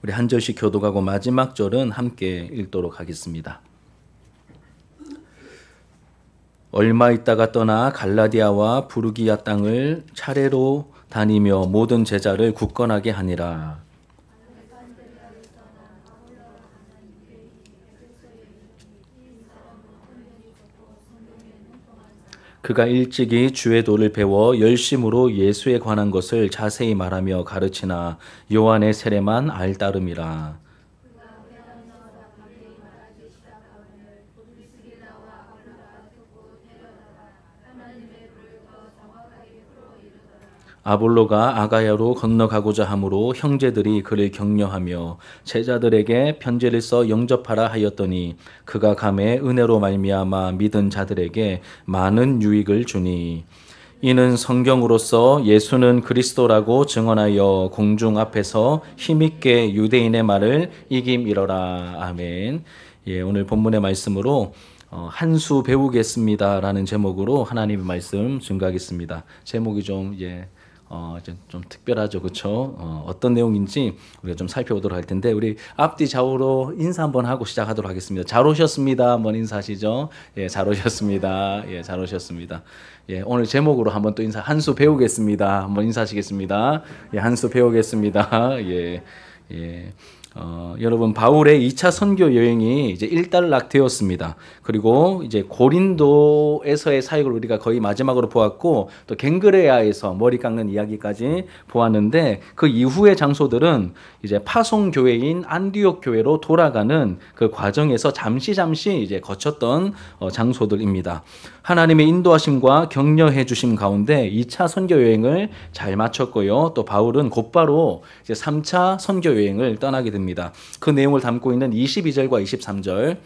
우리 한 절씩 교독하고 마지막 절은 함께 읽도록 하겠습니다. 얼마 있다가 떠나 갈라디아와 부르기아 땅을 차례로 다니며 모든 제자를 굳건하게 하니라. 그가 일찍이 주의 도를 배워 열심으로 예수에 관한 것을 자세히 말하며 가르치나 요한의 세례만 알따름이라. 아볼로가 아가야로 건너가고자 하므로 형제들이 그를 격려하며 제자들에게 편지를 써 영접하라 하였더니 그가 감에 은혜로 말미암아 믿은 자들에게 많은 유익을 주니 이는 성경으로서 예수는 그리스도라고 증언하여 공중 앞에서 힘있게 유대인의 말을 이김이러라. 아멘. 예, 오늘 본문의 말씀으로 한 수 배우겠습니다라는 제목으로 하나님의 말씀 증거하겠습니다. 제목이 좀 특별하죠, 그렇죠? 어떤 내용인지 우리가 좀 살펴보도록 할 텐데 우리 앞뒤 좌우로 인사 한번 하고 시작하도록 하겠습니다. 잘 오셨습니다. 한번 인사하시죠. 예, 잘 오셨습니다. 예, 잘 오셨습니다. 예, 오늘 제목으로 한번 또 인사 한 수 배우겠습니다. 한번 인사하시겠습니다. 예, 한 수 배우겠습니다. 예, 예. 여러분 바울의 2차 선교 여행이 이제 일단락 되었습니다. 그리고 이제 고린도에서의 사역을 우리가 거의 마지막으로 보았고 또 갱그레아에서 머리 깎는 이야기까지 보았는데 그 이후의 장소들은 이제 파송 교회인 안디옥 교회로 돌아가는 그 과정에서 잠시 이제 거쳤던 장소들입니다. 하나님의 인도하심과 격려해 주심 가운데 2차 선교 여행을 잘 마쳤고요. 또 바울은 곧바로 이제 3차 선교 여행을 떠나게 됩니다. 그 내용을 담고 있는 22절과 23절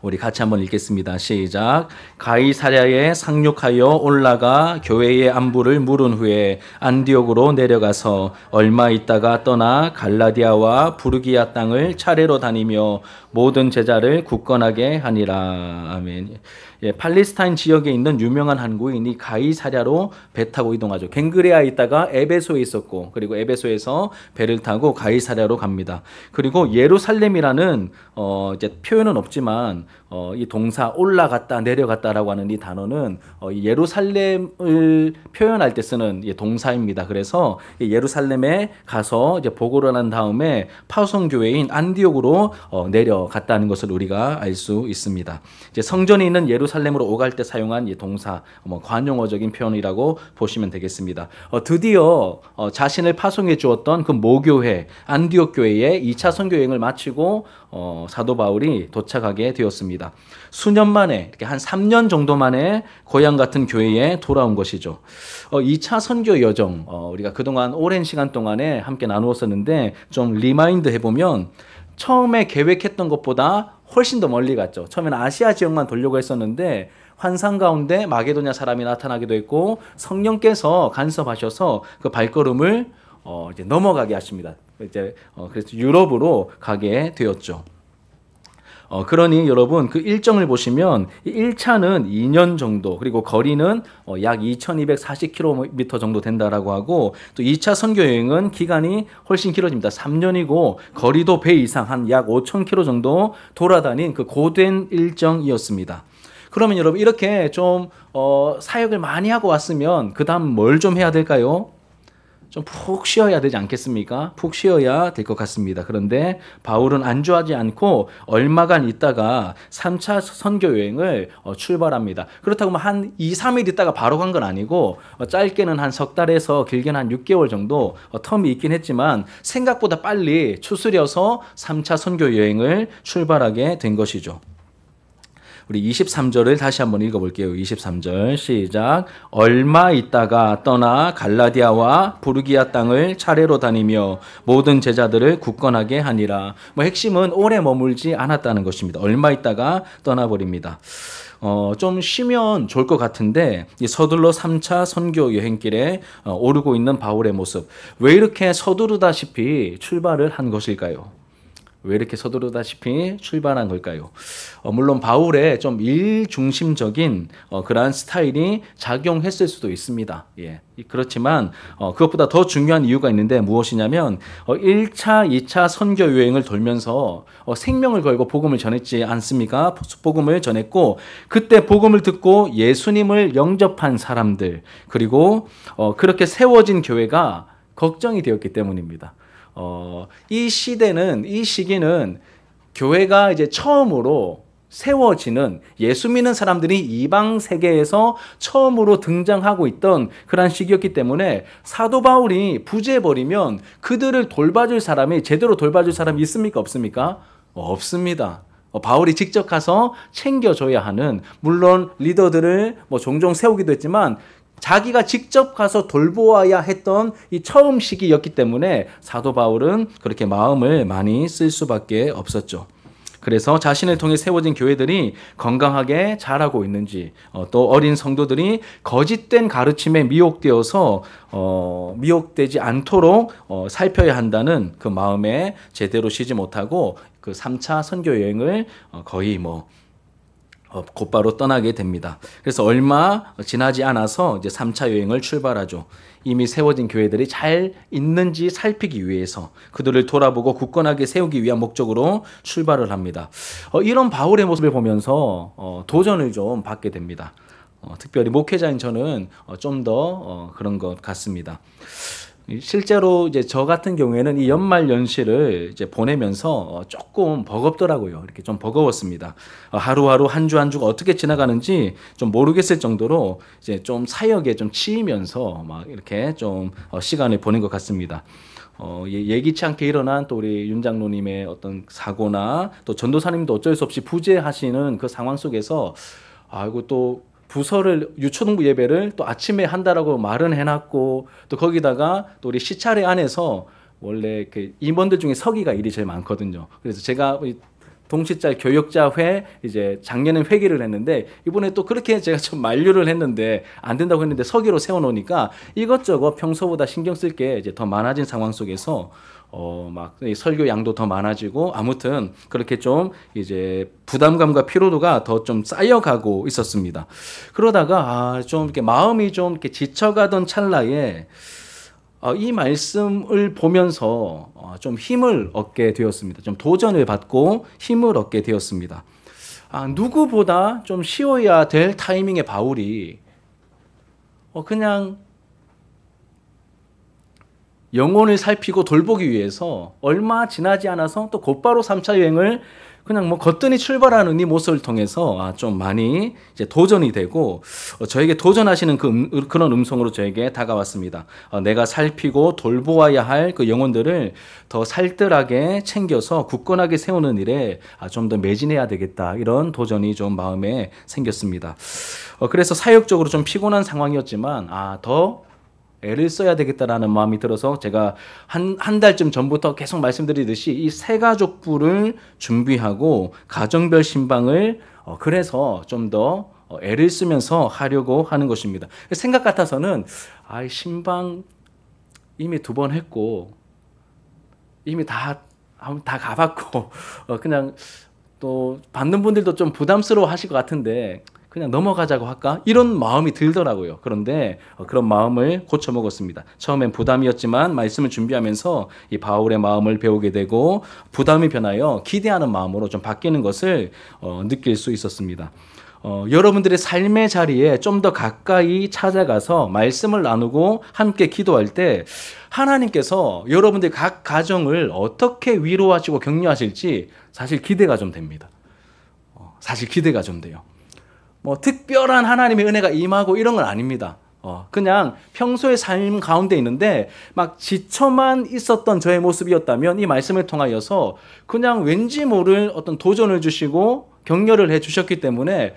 우리 같이 한번 읽겠습니다. 시작. 가이사랴에 상륙하여 올라가 교회의 안부를 물은 후에 안디옥으로 내려가서 얼마 있다가 떠나 갈라디아와 부르기아 땅을 차례로 다니며 모든 제자를 굳건하게 하니라. 아멘. 예, 팔레스타인 지역에 있는 유명한 한국인이 가이사랴로 배 타고 이동하죠. 갱그레아에 있다가 에베소에 있었고 그리고 에베소에서 배를 타고 가이사랴로 갑니다. 그리고 예루살렘이라는 이제 표현은 없지만 이 동사 올라갔다 내려갔다라고 하는 이 단어는 예루살렘을 표현할 때 쓰는 동사입니다. 그래서 예루살렘에 가서 이제 보고를 한 다음에 파송교회인 안디옥으로 내려갔다는 것을 우리가 알 수 있습니다. 이제 성전이 있는 예루살렘으로 오갈 때 사용한 이 동사 관용어적인 표현이라고 보시면 되겠습니다. 드디어 자신을 파송해 주었던 그 모교회 안디옥 교회의 2차 선교 여행을 마치고 사도 바울이 도착하게 되었습니다. 수년 만에 이렇게 한 3년 정도 만에 고향 같은 교회에 돌아온 것이죠. 2차 선교 여정 우리가 그동안 오랜 시간 동안에 함께 나누었었는데 좀 리마인드 해보면 처음에 계획했던 것보다 훨씬 더 멀리 갔죠. 처음에는 아시아 지역만 돌려고 했었는데 환상 가운데 마게도냐 사람이 나타나기도 했고 성령께서 간섭하셔서 그 발걸음을 이제 넘어가게 하십니다. 그래서 유럽으로 가게 되었죠. 그러니 여러분 그 일정을 보시면 1차는 2년 정도 그리고 거리는 약 2240km 정도 된다라고 하고 또 2차 선교 여행은 기간이 훨씬 길어집니다. 3년이고 거리도 배 이상 한 약 5000km 정도 돌아다닌 그 고된 일정이었습니다. 그러면 여러분 이렇게 좀 사역을 많이 하고 왔으면 그 다음 뭘 좀 해야 될까요? 좀 푹 쉬어야 되지 않겠습니까? 푹 쉬어야 될 것 같습니다. 그런데 바울은 안주하지 않고 얼마간 있다가 3차 선교 여행을 출발합니다. 그렇다고 한 2, 3일 있다가 바로 간 건 아니고 짧게는 한 석 달에서 길게는 한 6개월 정도 텀이 있긴 했지만 생각보다 빨리 추스려서 3차 선교 여행을 출발하게 된 것이죠. 우리 23절을 다시 한번 읽어볼게요. 23절 시작. 얼마 있다가 떠나 갈라디아와 부르기아 땅을 차례로 다니며 모든 제자들을 굳건하게 하니라. 핵심은 오래 머물지 않았다는 것입니다. 얼마 있다가 떠나버립니다. 좀 쉬면 좋을 것 같은데 서둘러 3차 선교 여행길에 오르고 있는 바울의 모습. 왜 이렇게 서두르다시피 출발을 한 것일까요? 왜 이렇게 서두르다시피 출발한 걸까요? 물론 바울의 좀 일중심적인 그러한 스타일이 작용했을 수도 있습니다. 예. 그렇지만 그것보다 더 중요한 이유가 있는데 무엇이냐면 1차, 2차 선교 여행을 돌면서 생명을 걸고 복음을 전했지 않습니까? 복음을 전했고 그때 복음을 듣고 예수님을 영접한 사람들 그리고 그렇게 세워진 교회가 걱정이 되었기 때문입니다. 이 시기는 교회가 이제 처음으로 세워지는 예수 믿는 사람들이 이방 세계에서 처음으로 등장하고 있던 그런 시기였기 때문에 사도 바울이 부재해버리면 그들을 돌봐줄 사람이 제대로 돌봐줄 사람이 있습니까? 없습니까? 없습니다. 바울이 직접 가서 챙겨줘야 하는 물론 리더들을 종종 세우기도 했지만 자기가 직접 가서 돌보아야 했던 이 처음 시기였기 때문에 사도 바울은 그렇게 마음을 많이 쓸 수밖에 없었죠. 그래서 자신을 통해 세워진 교회들이 건강하게 자라고 있는지 또 어린 성도들이 거짓된 가르침에 미혹되지 않도록 살펴야 한다는 그 마음에 제대로 쉬지 못하고 그 3차 선교 여행을 거의 곧바로 떠나게 됩니다. 그래서 얼마 지나지 않아서 이제 3차 여행을 출발하죠. 이미 세워진 교회들이 잘 있는지 살피기 위해서 그들을 돌아보고 굳건하게 세우기 위한 목적으로 출발을 합니다. 이런 바울의 모습을 보면서 도전을 좀 받게 됩니다. 특별히 목회자인 저는 좀 더 그런 것 같습니다. 실제로 이제 저 같은 경우에는 이 연말 연시를 이제 보내면서 조금 버겁더라고요. 이렇게 좀 버거웠습니다. 하루하루 한 주 한 주가 어떻게 지나가는지 좀 모르겠을 정도로 이제 좀 사역에 좀 치이면서 막 이렇게 좀 시간을 보낸 것 같습니다. 예기치 않게 일어난 또 우리 윤 장로님의 어떤 사고나 또 전도사님도 어쩔 수 없이 부재하시는 그 상황 속에서 아이고 또 부서를 유초등부 예배를 또 아침에 한다라고 말은 해놨고 또 거기다가 또 우리 시차례 안에서 원래 그 임원들 중에 서기가 일이 제일 많거든요. 그래서 제가 동시자 교역자회 이제 작년엔 회기를 했는데 이번에 또 그렇게 제가 좀 만류를 했는데 안 된다고 했는데 서기로 세워놓으니까 이것저것 평소보다 신경 쓸 게 이제 더 많아진 상황 속에서 막 설교 양도 더 많아지고 아무튼 그렇게 좀 이제 부담감과 피로도가 더 좀 쌓여가고 있었습니다. 그러다가 좀 이렇게 마음이 좀 이렇게 지쳐가던 찰나에 이 말씀을 보면서 좀 힘을 얻게 되었습니다. 좀 도전을 받고 힘을 얻게 되었습니다. 누구보다 좀 쉬어야 될 타이밍에 바울이 그냥 영혼을 살피고 돌보기 위해서 얼마 지나지 않아서 또 곧바로 3차 여행을 그냥 거뜬히 출발하는 이 모습을 통해서 좀 많이 이제 도전이 되고 저에게 도전하시는 그런 음성으로 저에게 다가왔습니다. 내가 살피고 돌보아야 할 그 영혼들을 더 살뜰하게 챙겨서 굳건하게 세우는 일에 좀 더 매진해야 되겠다. 이런 도전이 좀 마음에 생겼습니다. 그래서 사역적으로 좀 피곤한 상황이었지만 더 애를 써야 되겠다라는 마음이 들어서 제가 한 달쯤 전부터 계속 말씀드리듯이 이 새가족부를 준비하고 가정별 신방을 그래서 좀 더 애를 쓰면서 하려고 하는 것입니다. 생각 같아서는 신방 이미 2번 했고 이미 다 가봤고 그냥 또 받는 분들도 좀 부담스러워 하실 것 같은데 그냥 넘어가자고 할까? 이런 마음이 들더라고요. 그런데 그런 마음을 고쳐먹었습니다. 처음엔 부담이었지만 말씀을 준비하면서 이 바울의 마음을 배우게 되고 부담이 변하여 기대하는 마음으로 좀 바뀌는 것을 느낄 수 있었습니다. 여러분들의 삶의 자리에 좀 더 가까이 찾아가서 말씀을 나누고 함께 기도할 때 하나님께서 여러분들 각 가정을 어떻게 위로하시고 격려하실지 사실 기대가 좀 됩니다. 사실 기대가 좀 돼요. 특별한 하나님의 은혜가 임하고 이런 건 아닙니다. 그냥 평소의 삶 가운데 있는데 막 지쳐만 있었던 저의 모습이었다면 이 말씀을 통하여서 그냥 왠지 모를 어떤 도전을 주시고 격려를 해 주셨기 때문에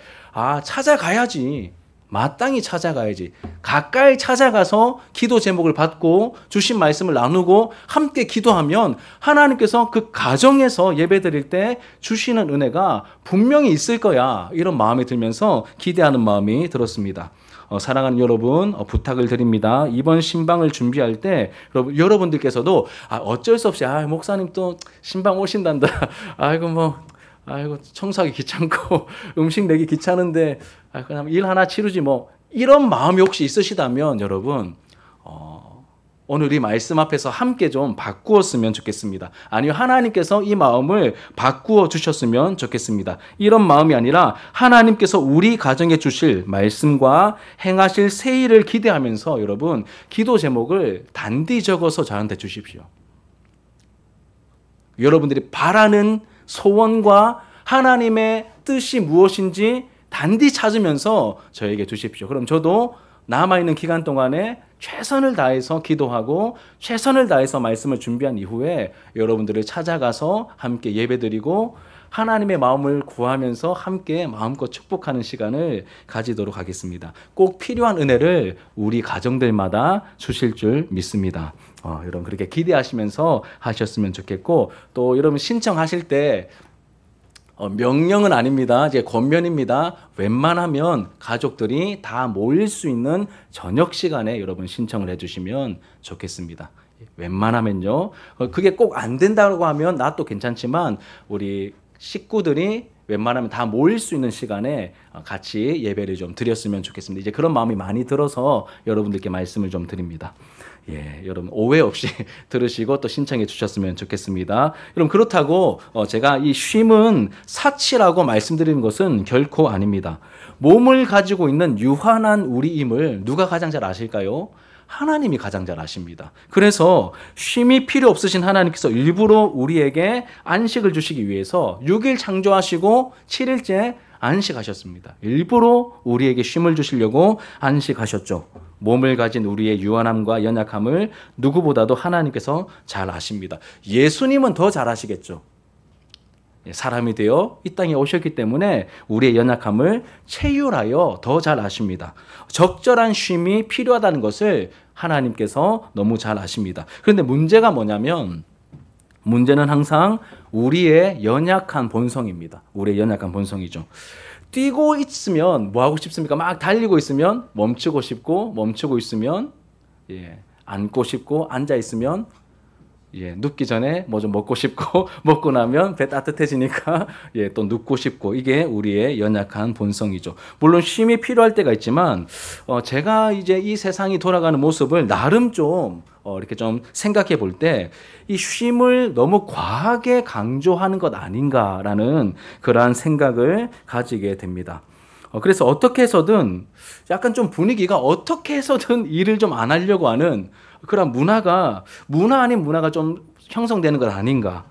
찾아가야지. 마땅히 찾아가야지. 가까이 찾아가서 기도 제목을 받고 주신 말씀을 나누고 함께 기도하면 하나님께서 그 가정에서 예배드릴 때 주시는 은혜가 분명히 있을 거야. 이런 마음이 들면서 기대하는 마음이 들었습니다. 사랑하는 여러분 부탁을 드립니다. 이번 신방을 준비할 때 여러분들께서도 어쩔 수 없이 목사님 또 신방 오신단다. 아이고 청소하기 귀찮고 음식 내기 귀찮은데 그냥 일 하나 치르지 뭐, 이런 마음이 혹시 있으시다면 여러분 오늘 이 말씀 앞에서 함께 좀 바꾸었으면 좋겠습니다. 아니면 하나님께서 이 마음을 바꾸어 주셨으면 좋겠습니다. 이런 마음이 아니라 하나님께서 우리 가정에 주실 말씀과 행하실 새 일을 기대하면서 여러분 기도 제목을 단디 적어서 저한테 주십시오. 여러분들이 바라는 소원과 하나님의 뜻이 무엇인지 단디 찾으면서 저에게 주십시오. 그럼 저도 남아있는 기간 동안에 최선을 다해서 기도하고 최선을 다해서 말씀을 준비한 이후에 여러분들을 찾아가서 함께 예배드리고 하나님의 마음을 구하면서 함께 마음껏 축복하는 시간을 가지도록 하겠습니다. 꼭 필요한 은혜를 우리 가정들마다 주실 줄 믿습니다. 여러분 그렇게 기대하시면서 하셨으면 좋겠고, 또 여러분 신청하실 때 명령은 아닙니다. 이제 권면입니다. 웬만하면 가족들이 다 모일 수 있는 저녁 시간에 여러분 신청을 해주시면 좋겠습니다. 웬만하면요. 그게 꼭 안 된다고 하면 나 또 괜찮지만 우리 식구들이 웬만하면 다 모일 수 있는 시간에 같이 예배를 좀 드렸으면 좋겠습니다. 이제 그런 마음이 많이 들어서 여러분들께 말씀을 좀 드립니다. 여러분 오해 없이 들으시고 또 신청해 주셨으면 좋겠습니다. 여러분 그렇다고 제가 이 쉼은 사치라고 말씀드리는 것은 결코 아닙니다. 몸을 가지고 있는 유한한 우리임을 누가 가장 잘 아실까요? 하나님이 가장 잘 아십니다. 그래서 쉼이 필요 없으신 하나님께서 일부러 우리에게 안식을 주시기 위해서 6일 창조하시고 7일째 안식하셨습니다. 일부러 우리에게 쉼을 주시려고 안식하셨죠. 몸을 가진 우리의 유한함과 연약함을 누구보다도 하나님께서 잘 아십니다. 예수님은 더 잘 아시겠죠. 사람이 되어 이 땅에 오셨기 때문에 우리의 연약함을 체휼하여 더 잘 아십니다. 적절한 쉼이 필요하다는 것을 하나님께서 너무 잘 아십니다. 그런데 문제가 뭐냐면, 문제는 항상 우리의 연약한 본성입니다. 우리의 연약한 본성이죠. 뛰고 있으면 뭐 하고 싶습니까? 막 달리고 있으면 멈추고 싶고, 멈추고 있으면 앉고 싶고, 앉아 있으면 눕기 전에 뭐 좀 먹고 싶고, 먹고 나면 배 따뜻해지니까 또 눕고 싶고, 이게 우리의 연약한 본성이죠. 물론 쉼이 필요할 때가 있지만 제가 이제 이 세상이 돌아가는 모습을 나름 좀 이렇게 좀 생각해 볼 때 이 쉼을 너무 과하게 강조하는 것 아닌가라는 그러한 생각을 가지게 됩니다. 그래서 어떻게 해서든 약간 좀 분위기가 어떻게 해서든 일을 좀 안 하려고 하는 그런 문화 아닌 문화가 좀 형성되는 것 아닌가.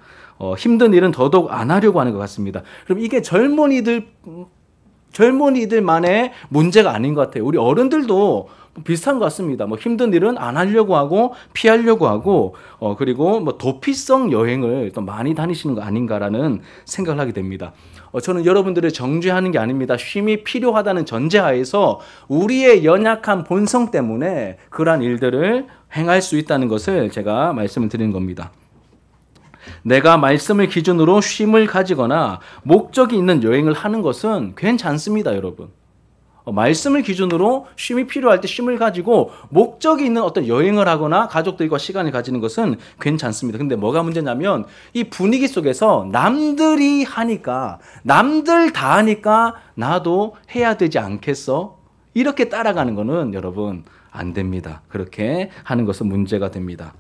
힘든 일은 더더욱 안 하려고 하는 것 같습니다. 그럼 이게 젊은이들만의 문제가 아닌 것 같아요. 우리 어른들도 비슷한 것 같습니다. 뭐 힘든 일은 안 하려고 하고 피하려고 하고 그리고 뭐 도피성 여행을 또 많이 다니시는 거 아닌가라는 생각을 하게 됩니다. 저는 여러분들을 정죄하는 게 아닙니다. 쉼이 필요하다는 전제하에서 우리의 연약한 본성 때문에 그러한 일들을 행할 수 있다는 것을 제가 말씀을 드리는 겁니다. 내가 말씀을 기준으로 쉼을 가지거나 목적이 있는 여행을 하는 것은 괜찮습니다, 여러분. 말씀을 기준으로 쉼이 필요할 때 쉼을 가지고 목적이 있는 어떤 여행을 하거나 가족들과 시간을 가지는 것은 괜찮습니다. 근데 뭐가 문제냐면 이 분위기 속에서 남들이 하니까, 남들 다 하니까 나도 해야 되지 않겠어? 이렇게 따라가는 거는 여러분 안 됩니다. 그렇게 하는 것은 문제가 됩니다.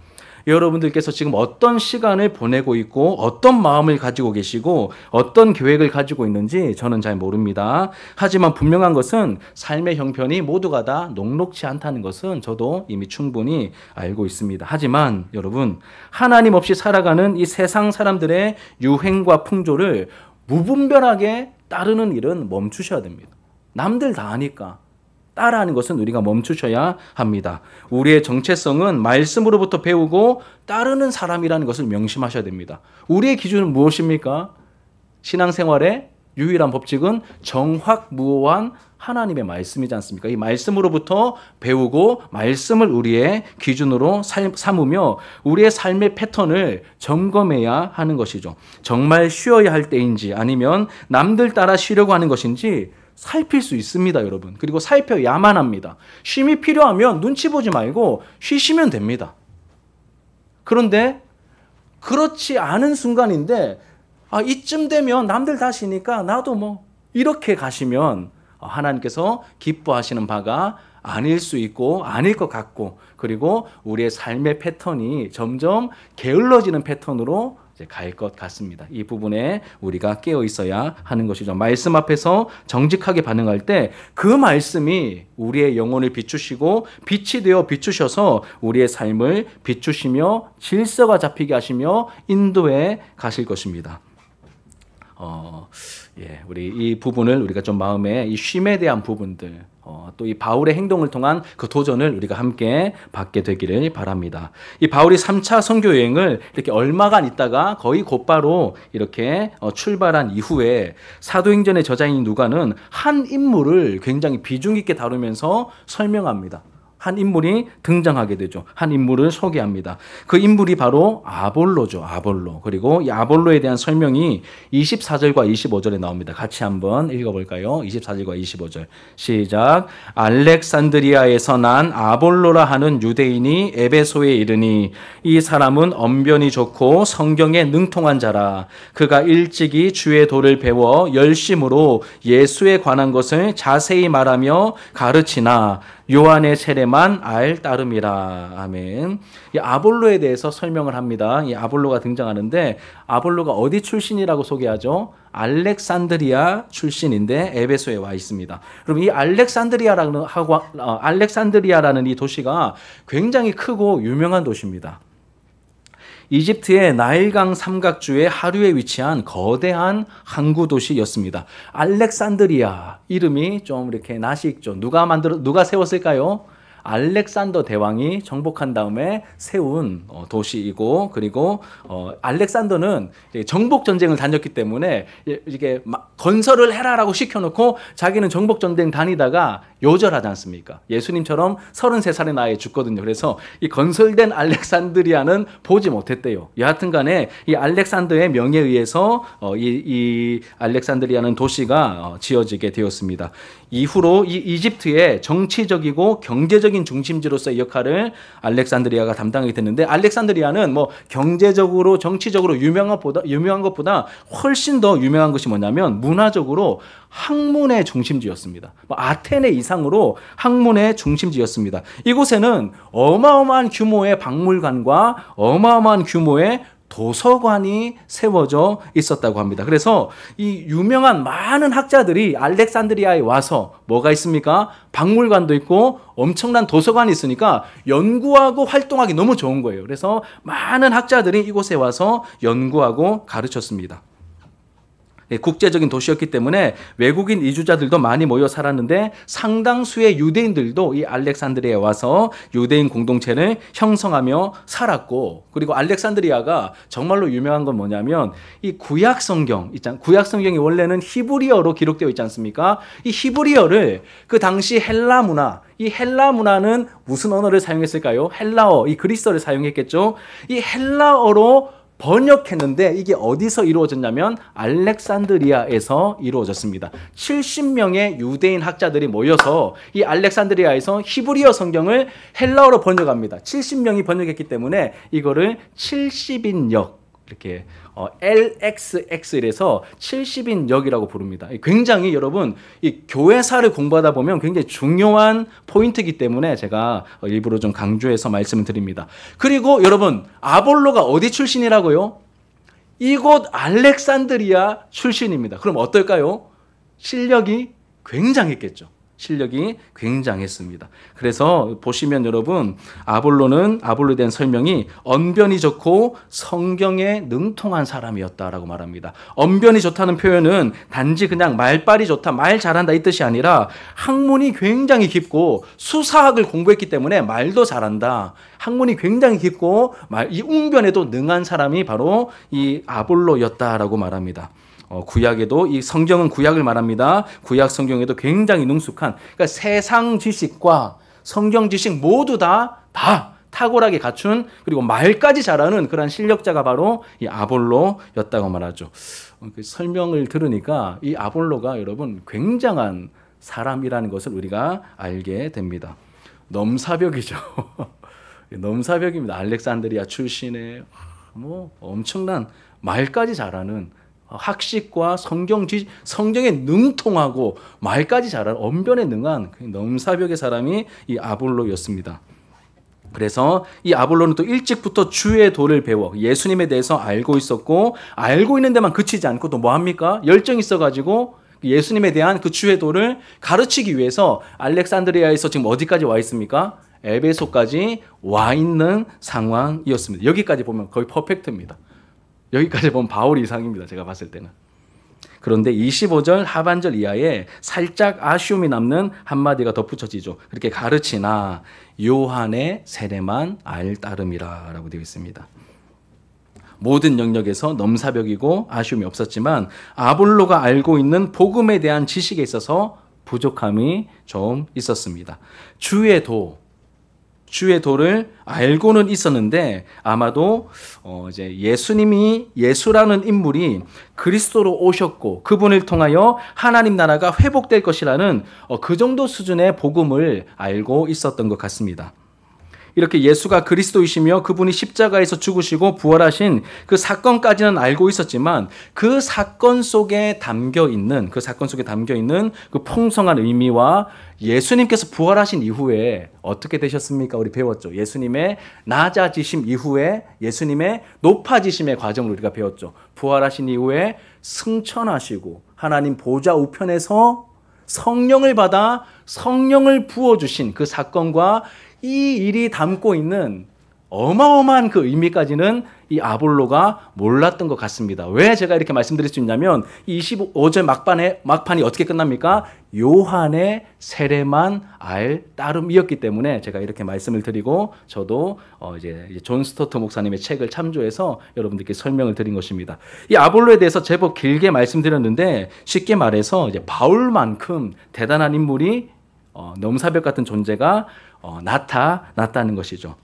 여러분들께서 지금 어떤 시간을 보내고 있고 어떤 마음을 가지고 계시고 어떤 계획을 가지고 있는지 저는 잘 모릅니다. 하지만 분명한 것은 삶의 형편이 모두가 다 녹록지 않다는 것은 저도 이미 충분히 알고 있습니다. 하지만 여러분, 하나님 없이 살아가는 이 세상 사람들의 유행과 풍조를 무분별하게 따르는 일은 멈추셔야 됩니다. 남들 다 하니까 따라하는 것은 우리가 멈추셔야 합니다. 우리의 정체성은 말씀으로부터 배우고 따르는 사람이라는 것을 명심하셔야 됩니다. 우리의 기준은 무엇입니까? 신앙생활의 유일한 법칙은 정확무오한 하나님의 말씀이지 않습니까? 이 말씀으로부터 배우고 말씀을 우리의 기준으로 삼으며 우리의 삶의 패턴을 점검해야 하는 것이죠. 정말 쉬어야 할 때인지 아니면 남들 따라 쉬려고 하는 것인지 살필 수 있습니다, 여러분. 그리고 살펴야만 합니다. 쉼이 필요하면 눈치 보지 말고 쉬시면 됩니다. 그런데 그렇지 않은 순간인데 이쯤 되면 남들 다 쉬니까 나도 뭐 이렇게 가시면 하나님께서 기뻐하시는 바가 아닐 수 있고 아닐 것 같고, 그리고 우리의 삶의 패턴이 점점 게을러지는 패턴으로 갈 것 같습니다. 이 부분에 우리가 깨어 있어야 하는 것이죠. 말씀 앞에서 정직하게 반응할 때 그 말씀이 우리의 영혼을 비추시고 빛이 되어 비추셔서 우리의 삶을 비추시며 질서가 잡히게 하시며 인도해 가실 것입니다. 우리 이 부분을 우리가 좀 마음에 이 쉼에 대한 부분들, 또 이 바울의 행동을 통한 그 도전을 우리가 함께 받게 되기를 바랍니다. 이 바울이 3차 선교 여행을 이렇게 얼마간 있다가 거의 곧바로 이렇게 출발한 이후에 사도행전의 저자인 누가는 한 인물을 굉장히 비중 있게 다루면서 설명합니다. 한 인물이 등장하게 되죠. 한 인물을 소개합니다. 그 인물이 바로 아볼로죠. 아볼로. 그리고 이 아볼로에 대한 설명이 24절과 25절에 나옵니다. 같이 한번 읽어볼까요? 24절과 25절. 시작. 알렉산드리아에서 난 아볼로라 하는 유대인이 에베소에 이르니 이 사람은 언변이 좋고 성경에 능통한 자라. 그가 일찍이 주의 도를 배워 열심으로 예수에 관한 것을 자세히 말하며 가르치나 요한의 세례만 알 따름이라. 아멘. 이 아볼로에 대해서 설명을 합니다. 이 아볼로가 등장하는데 아볼로가 어디 출신이라고 소개하죠? 알렉산드리아 출신인데 에베소에 와 있습니다. 그럼 이 알렉산드리아라는 이 도시가 굉장히 크고 유명한 도시입니다. 이집트의 나일강 삼각주의 하류에 위치한 거대한 항구 도시였습니다. 알렉산드리아 이름이 좀 이렇게 낯이 익죠. 누가 세웠을까요? 알렉산더 대왕이 정복한 다음에 세운 도시이고, 그리고 알렉산더는 정복 전쟁을 다녔기 때문에 이게 건설을 해라라고 시켜놓고 자기는 정복 전쟁 다니다가 요절하지 않습니까? 예수님처럼 33살의 나이에 죽거든요. 그래서 이 건설된 알렉산드리아는 보지 못했대요. 여하튼간에 이 알렉산더의 명에 의해서 이 알렉산드리아는 도시가 지어지게 되었습니다. 이후로 이 이집트의 정치적이고 경제적인 중심지로서의 역할을 알렉산드리아가 담당하게 됐는데, 알렉산드리아는 뭐 경제적으로 정치적으로 유명한 것보다 훨씬 더 유명한 것이 뭐냐면 문화적으로 학문의 중심지였습니다. 아테네 이상으로 학문의 중심지였습니다. 이곳에는 어마어마한 규모의 박물관과 어마어마한 규모의 도서관이 세워져 있었다고 합니다. 그래서 이 유명한 많은 학자들이 알렉산드리아에 와서 뭐가 있습니까? 박물관도 있고 엄청난 도서관이 있으니까 연구하고 활동하기 너무 좋은 거예요. 그래서 많은 학자들이 이곳에 와서 연구하고 가르쳤습니다. 국제적인 도시였기 때문에 외국인 이주자들도 많이 모여 살았는데 상당수의 유대인들도 이 알렉산드리아에 와서 유대인 공동체를 형성하며 살았고, 그리고 알렉산드리아가 정말로 유명한 건 뭐냐면 이 구약 성경이 원래는 히브리어로 기록되어 있지 않습니까? 이 히브리어를 그 당시 헬라 문화는 무슨 언어를 사용했을까요? 헬라어, 이 그리스어를 사용했겠죠. 이 헬라어로 번역했는데 이게 어디서 이루어졌냐면 알렉산드리아에서 이루어졌습니다. 70명의 유대인 학자들이 모여서 이 알렉산드리아에서 히브리어 성경을 헬라어로 번역합니다. 70명이 번역했기 때문에 이거를 70인역, 이렇게 LXX에서 70인역이라고 부릅니다. 굉장히 여러분 이 교회사를 공부하다 보면 굉장히 중요한 포인트이기 때문에 제가 일부러 좀 강조해서 말씀을 드립니다. 그리고 여러분 아볼로가 어디 출신이라고요? 이곳 알렉산드리아 출신입니다. 그럼 어떨까요? 실력이 굉장했습니다. 그래서 보시면 여러분 아볼로에 대한 설명이 언변이 좋고 성경에 능통한 사람이었다라고 말합니다. 언변이 좋다는 표현은 단지 그냥 말빨이 좋다, 말 잘한다 이 뜻이 아니라 학문이 굉장히 깊고 수사학을 공부했기 때문에 말도 잘한다. 학문이 굉장히 깊고 이 웅변에도 능한 사람이 바로 이 아볼로였다라고 말합니다. 구약에도 이 성경은 구약을 말합니다. 구약 성경에도 굉장히 능숙한, 그러니까 세상 지식과 성경 지식 모두 다 탁월하게 갖춘 그리고 말까지 잘하는 그런 실력자가 바로 이 아볼로였다고 말하죠. 그 설명을 들으니까 이 아볼로가 여러분 굉장한 사람이라는 것을 우리가 알게 됩니다. 넘사벽이죠. 넘사벽입니다. 알렉산드리아 출신의 뭐 엄청난 말까지 잘하는 학식과 성경에 능통하고 말까지 잘하는 언변에 능한 넘사벽의 사람이 이 아볼로였습니다. 그래서 이 아볼로는 또 일찍부터 주의 도를 배워 예수님에 대해서 알고 있었고 알고 있는 데만 그치지 않고 또 뭐합니까? 열정이 있어가지고 예수님에 대한 그 주의 도를 가르치기 위해서 알렉산드리아에서 지금 어디까지 와 있습니까? 에베소까지 와 있는 상황이었습니다. 여기까지 보면 거의 퍼펙트입니다. 여기까지 보면 바울 이상입니다. 제가 봤을 때는. 그런데 25절 하반절 이하에 살짝 아쉬움이 남는 한마디가 덧붙여지죠. 그렇게 가르치나 요한의 세례만 알 따름이라 라고 되어 있습니다. 모든 영역에서 넘사벽이고 아쉬움이 없었지만 아볼로가 알고 있는 복음에 대한 지식에 있어서 부족함이 좀 있었습니다. 주의 도를 알고는 있었는데 아마도 이제 예수라는 인물이 그리스도로 오셨고 그분을 통하여 하나님 나라가 회복될 것이라는 그 정도 수준의 복음을 알고 있었던 것 같습니다. 이렇게 예수가 그리스도이시며 그분이 십자가에서 죽으시고 부활하신 그 사건까지는 알고 있었지만 그 사건 속에 담겨 있는 그 풍성한 의미와 예수님께서 부활하신 이후에 어떻게 되셨습니까? 우리 배웠죠. 예수님의 낮아지심 이후에 예수님의 높아지심의 과정을 우리가 배웠죠. 부활하신 이후에 승천하시고 하나님 보좌 우편에서 성령을 받아 성령을 부어주신 그 사건과 이 일이 담고 있는 어마어마한 그 의미까지는 이 아볼로가 몰랐던 것 같습니다. 왜 제가 이렇게 말씀드릴 수 있냐면 25절 막판이 어떻게 끝납니까? 요한의 세례만 알 따름이었기 때문에 제가 이렇게 말씀을 드리고 저도 이제 존 스토트 목사님의 책을 참조해서 여러분들께 설명을 드린 것입니다. 이 아볼로에 대해서 제법 길게 말씀드렸는데 쉽게 말해서 이제 바울만큼 대단한 인물이 넘사벽 같은 존재가 나타났다는 것이죠.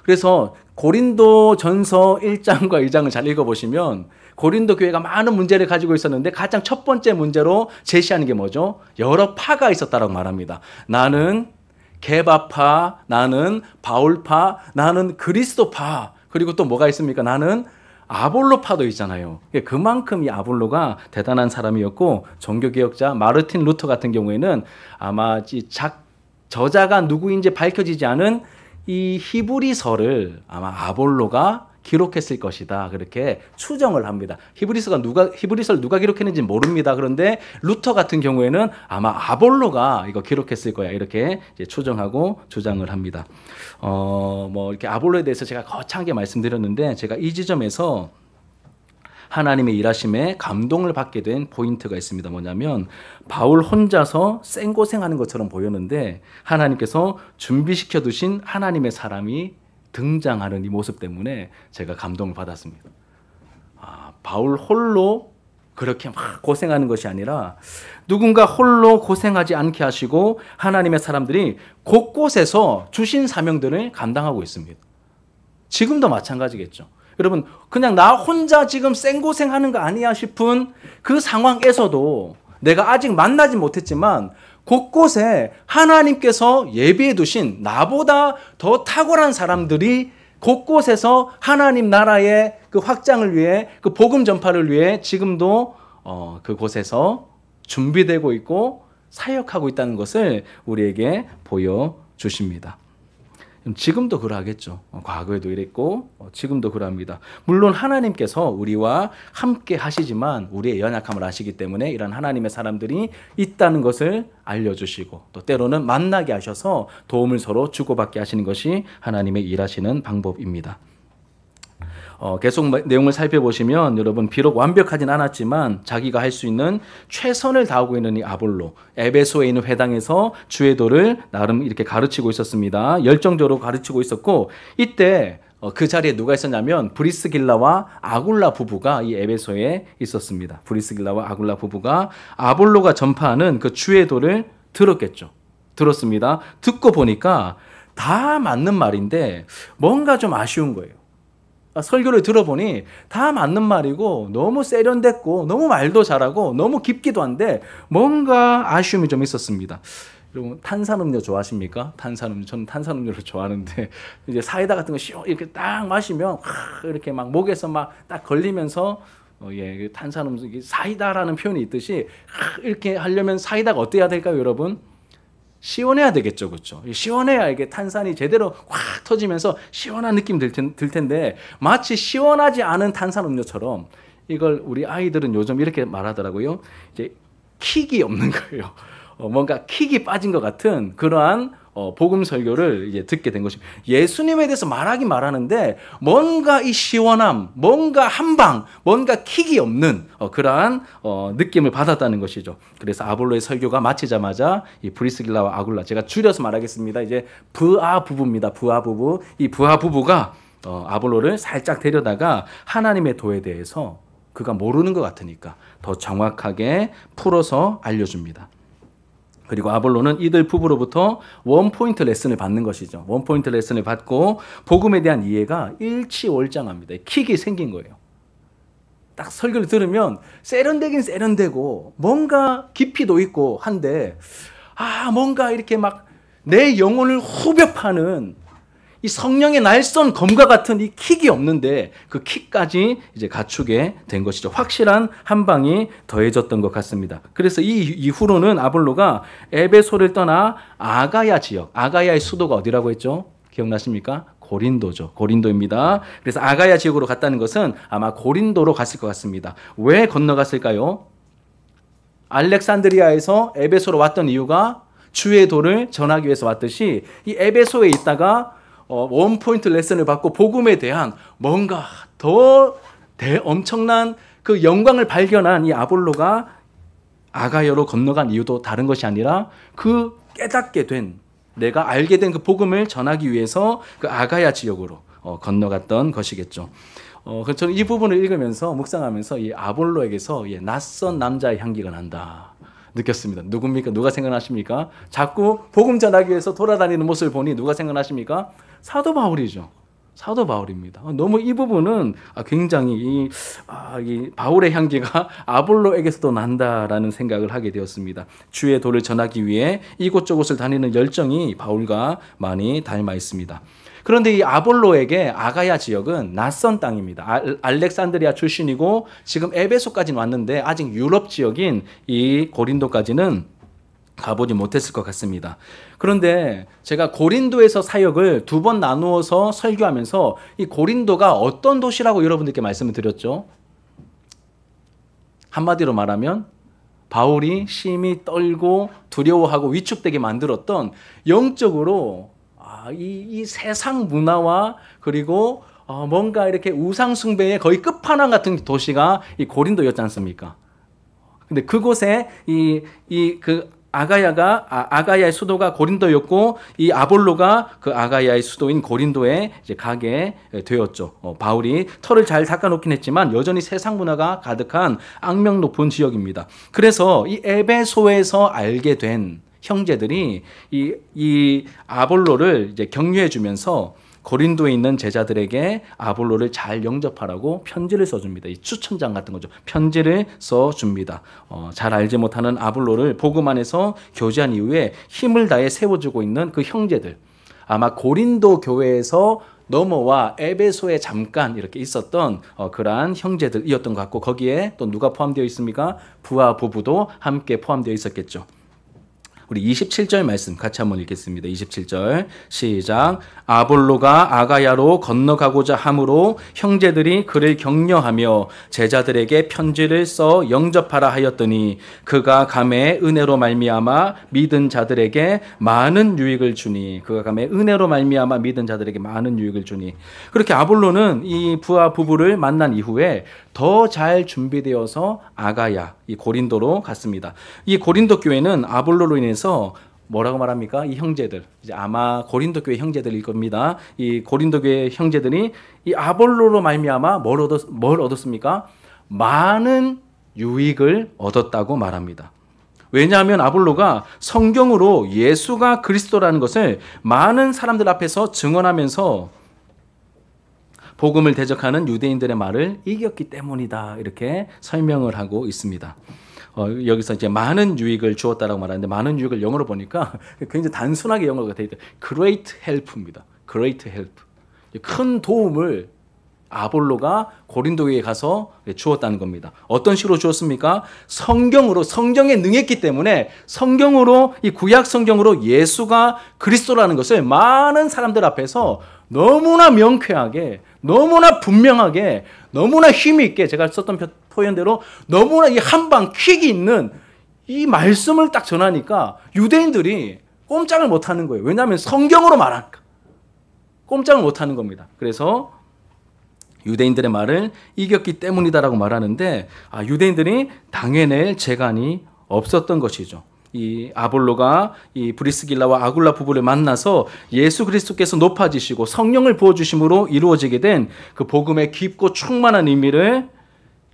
그래서 고린도 전서 1장과 2장을 잘 읽어보시면 고린도 교회가 많은 문제를 가지고 있었는데 가장 첫 번째 문제로 제시하는 게 뭐죠? 여러 파가 있었다라고 말합니다. 나는 게바파, 나는 바울파, 나는 그리스도파, 그리고 또 뭐가 있습니까? 나는 아볼로파도 있잖아요. 그만큼 이 아볼로가 대단한 사람이었고 종교개혁자 마르틴 루터 같은 경우에는 아마 저자가 누구인지 밝혀지지 않은 이 히브리서를 아마 아볼로가 기록했을 것이다. 그렇게 추정을 합니다. 히브리서를 누가 기록했는지 모릅니다. 그런데 루터 같은 경우에는 아마 아볼로가 이거 기록했을 거야. 이렇게 이제 추정하고 주장을 합니다. 뭐 이렇게 아볼로에 대해서 제가 거창하게 말씀드렸는데 제가 이 지점에서 하나님의 일하심에 감동을 받게 된 포인트가 있습니다. 뭐냐면 바울 혼자서 생고생하는 것처럼 보였는데 하나님께서 준비시켜 두신 하나님의 사람이 등장하는 이 모습 때문에 제가 감동을 받았습니다. 바울 홀로 그렇게 막 고생하는 것이 아니라 누군가 홀로 고생하지 않게 하시고 하나님의 사람들이 곳곳에서 주신 사명들을 감당하고 있습니다. 지금도 마찬가지겠죠. 여러분 그냥 나 혼자 지금 생고생하는 거 아니야 싶은 그 상황에서도 내가 아직 만나지 못했지만 곳곳에 하나님께서 예비해 두신 나보다 더 탁월한 사람들이 곳곳에서 하나님 나라의 그 확장을 위해 그 복음 전파를 위해 지금도 그곳에서 준비되고 있고 사역하고 있다는 것을 우리에게 보여주십니다. 지금도 그러하겠죠. 과거에도 이랬고 지금도 그러합니다. 물론 하나님께서 우리와 함께 하시지만 우리의 연약함을 아시기 때문에 이런 하나님의 사람들이 있다는 것을 알려주시고 또 때로는 만나게 하셔서 도움을 서로 주고받게 하시는 것이 하나님의 일하시는 방법입니다. 계속 내용을 살펴보시면 여러분 비록 완벽하진 않았지만 자기가 할 수 있는 최선을 다하고 있는 이 아볼로 에베소에 있는 회당에서 주의 도를 나름 이렇게 가르치고 있었습니다. 열정적으로 가르치고 있었고 이때 그 자리에 누가 있었냐면 브리스길라와 아굴라 부부가 이 에베소에 있었습니다. 브리스길라와 아굴라 부부가 아볼로가 전파하는 그 주의 도를 들었겠죠. 들었습니다. 듣고 보니까 다 맞는 말인데 뭔가 좀 아쉬운 거예요. 설교를 들어보니 다 맞는 말이고 너무 세련됐고 너무 말도 잘하고 너무 깊기도 한데 뭔가 아쉬움이 좀 있었습니다. 여러분 탄산음료 좋아하십니까? 탄산음료. 저는 탄산음료를 좋아하는데 이제 사이다 같은 거 시원 이렇게 딱 마시면 이렇게 막 목에서 막 딱 걸리면서 탄산음료 사이다라는 표현이 있듯이 이렇게 하려면 사이다가 어때야 될까요, 여러분? 시원해야 되겠죠, 그렇죠? 시원해야 이게 탄산이 제대로 확 터지면서 시원한 느낌 들 텐데 마치 시원하지 않은 탄산음료처럼 이걸 우리 아이들은 요즘 이렇게 말하더라고요. 이제 킥이 없는 거예요. 뭔가 킥이 빠진 것 같은 그러한 복음 설교를 이제 듣게 된 것입니다. 예수님에 대해서 말하긴 말하는데 뭔가 이 시원함, 뭔가 한방, 뭔가 킥이 없는 그러한 느낌을 받았다는 것이죠. 그래서 아볼로의 설교가 마치자마자 이 브리스길라와 아굴라, 제가 줄여서 말하겠습니다. 이제 부하 부부입니다. 부하 부부. 이 부하 부부가 아볼로를 살짝 데려다가 하나님의 도에 대해서 그가 모르는 것 같으니까 더 정확하게 풀어서 알려줍니다. 그리고 아볼로는 이들 부부로부터 원포인트 레슨을 받는 것이죠. 원포인트 레슨을 받고 복음에 대한 이해가 일치월장합니다. 킥이 생긴 거예요. 딱 설교를 들으면 세련되긴 세련되고 뭔가 깊이도 있고 한데 뭔가 이렇게 막 내 영혼을 후벼 파는 이 성령의 날선 검과 같은 이 킥이 없는데 그 킥까지 이제 갖추게 된 것이죠. 확실한 한 방이 더해졌던 것 같습니다. 그래서 이 이후로는 아볼로가 에베소를 떠나 아가야 지역, 아가야의 수도가 어디라고 했죠? 기억나십니까? 고린도죠. 고린도입니다. 그래서 아가야 지역으로 갔다는 것은 아마 고린도로 갔을 것 같습니다. 왜 건너갔을까요? 알렉산드리아에서 에베소로 왔던 이유가 주의 도를 전하기 위해서 왔듯이 이 에베소에 있다가 원포인트 레슨을 받고 복음에 대한 뭔가 더 엄청난 그 영광을 발견한 이 아볼로가 아가야로 건너간 이유도 다른 것이 아니라 그 깨닫게 된, 내가 알게 된 그 복음을 전하기 위해서 그 아가야 지역으로 건너갔던 것이겠죠. 그래서 저는 이 부분을 읽으면서 묵상하면서 이 아볼로에게서 낯선 남자의 향기가 난다 느꼈습니다. 누굽니까? 누가 생각나십니까? 자꾸 복음 전하기 위해서 돌아다니는 모습을 보니 누가 생각나십니까? 사도 바울이죠. 사도 바울입니다. 너무 이 부분은 굉장히 이 바울의 향기가 아볼로에게서도 난다라는 생각을 하게 되었습니다. 주의 도를 전하기 위해 이곳저곳을 다니는 열정이 바울과 많이 닮아 있습니다. 그런데 이 아볼로에게 아가야 지역은 낯선 땅입니다. 알렉산드리아 출신이고 지금 에베소까지는 왔는데 아직 유럽 지역인 이 고린도까지는 가보지 못했을 것 같습니다. 그런데 제가 고린도에서 사역을 2번 나누어서 설교하면서 이 고린도가 어떤 도시라고 여러분들께 말씀을 드렸죠? 한마디로 말하면 바울이 심히 떨고 두려워하고 위축되게 만들었던 영적으로 이 세상 문화와 그리고 뭔가 이렇게 우상 숭배의 거의 끝판왕 같은 도시가 이 고린도였지 않습니까? 근데 그곳에 아가야의 수도가 고린도였고 이 아볼로가 그 아가야의 수도인 고린도에 이제 가게 되었죠. 바울이 털을 잘 닦아놓긴 했지만 여전히 세상 문화가 가득한 악명 높은 지역입니다. 그래서 이 에베소에서 알게 된 형제들이 이 아볼로를 이제 격려해 주면서 고린도에 있는 제자들에게 아볼로를 잘 영접하라고 편지를 써줍니다. 이 추천장 같은 거죠. 편지를 써줍니다. 잘 알지 못하는 아볼로를 복음 안에서 교제한 이후에 힘을 다해 세워주고 있는 그 형제들. 아마 고린도 교회에서 넘어와 에베소에 잠깐 이렇게 있었던 그러한 형제들이었던 것 같고 거기에 또 누가 포함되어 있습니까? 부하 부부도 함께 포함되어 있었겠죠. 우리 27절 말씀 같이 한번 읽겠습니다. 27절 시작. 아볼로가 아가야로 건너가고자 함으로 형제들이 그를 격려하며 제자들에게 편지를 써 영접하라 하였더니 그가 감에 은혜로 말미암아 믿은 자들에게 많은 유익을 주니 그렇게 아볼로는 이 부하 부부를 만난 이후에 더 잘 준비되어서 아가야, 이 고린도로 갔습니다. 이 고린도 교회는 아볼로로 인해서 뭐라고 말합니까? 이 형제들, 이제 아마 고린도 교회 형제들일 겁니다. 이 고린도 교회 형제들이 이 아볼로로 말미암아 뭘 얻었습니까? 많은 유익을 얻었다고 말합니다. 왜냐하면 아볼로가 성경으로 예수가 그리스도라는 것을 많은 사람들 앞에서 증언하면서 복음을 대적하는 유대인들의 말을 이겼기 때문이다. 이렇게 설명을 하고 있습니다. 여기서 이제 많은 유익을 주었다라고 말하는데 많은 유익을 영어로 보니까 굉장히 단순하게 영어가 되어 있다. Great help입니다. Great help. 큰 도움을 아볼로가 고린도에 가서 주었다는 겁니다. 어떤 식으로 주었습니까? 성경으로, 성경에 능했기 때문에 성경으로, 이 구약 성경으로 예수가 그리스도라는 것을 많은 사람들 앞에서 너무나 명쾌하게, 너무나 분명하게, 너무나 힘이 있게, 제가 썼던 표현대로 너무나 이 한방 킥이 있는 이 말씀을 딱 전하니까 유대인들이 꼼짝을 못하는 거예요. 왜냐하면 성경으로 말하니까 꼼짝을 못하는 겁니다. 그래서 유대인들의 말을 이겼기 때문이다라고 말하는데, 유대인들이 당해낼 재간이 없었던 것이죠. 이 아볼로가 이 브리스길라와 아굴라 부부를 만나서 예수 그리스도께서 높아지시고 성령을 부어주심으로 이루어지게 된 그 복음의 깊고 충만한 의미를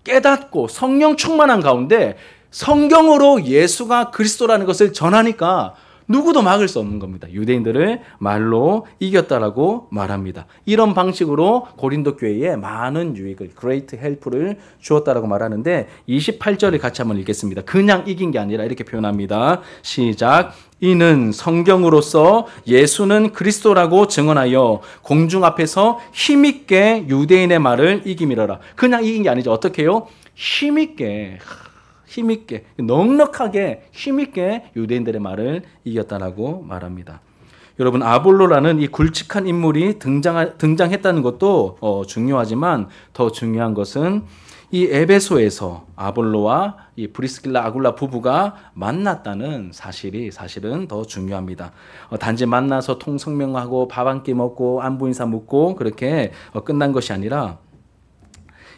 깨닫고 성령 충만한 가운데 성경으로 예수가 그리스도라는 것을 전하니까 누구도 막을 수 없는 겁니다. 유대인들을 말로 이겼다라고 말합니다. 이런 방식으로 고린도 교회에 많은 유익을, great help를 주었다라고 말하는데 28절을 같이 한번 읽겠습니다. 그냥 이긴 게 아니라 이렇게 표현합니다. 시작. 이는 성경으로서 예수는 그리스도라고 증언하여 공중 앞에서 힘있게 유대인의 말을 이기미러라. 그냥 이긴 게 아니죠. 어떻게 해요? 힘있게, 넉넉하게 힘있게 유대인들의 말을 이겼다라고 말합니다. 여러분, 아볼로라는 이 굵직한 인물이 등장했다는 것도 중요하지만 더 중요한 것은 이 에베소에서 아볼로와 이 브리스길라 아굴라 부부가 만났다는 사실은 더 중요합니다. 단지 만나서 통성명하고 밥 한 끼 먹고 안부 인사 묻고 그렇게 끝난 것이 아니라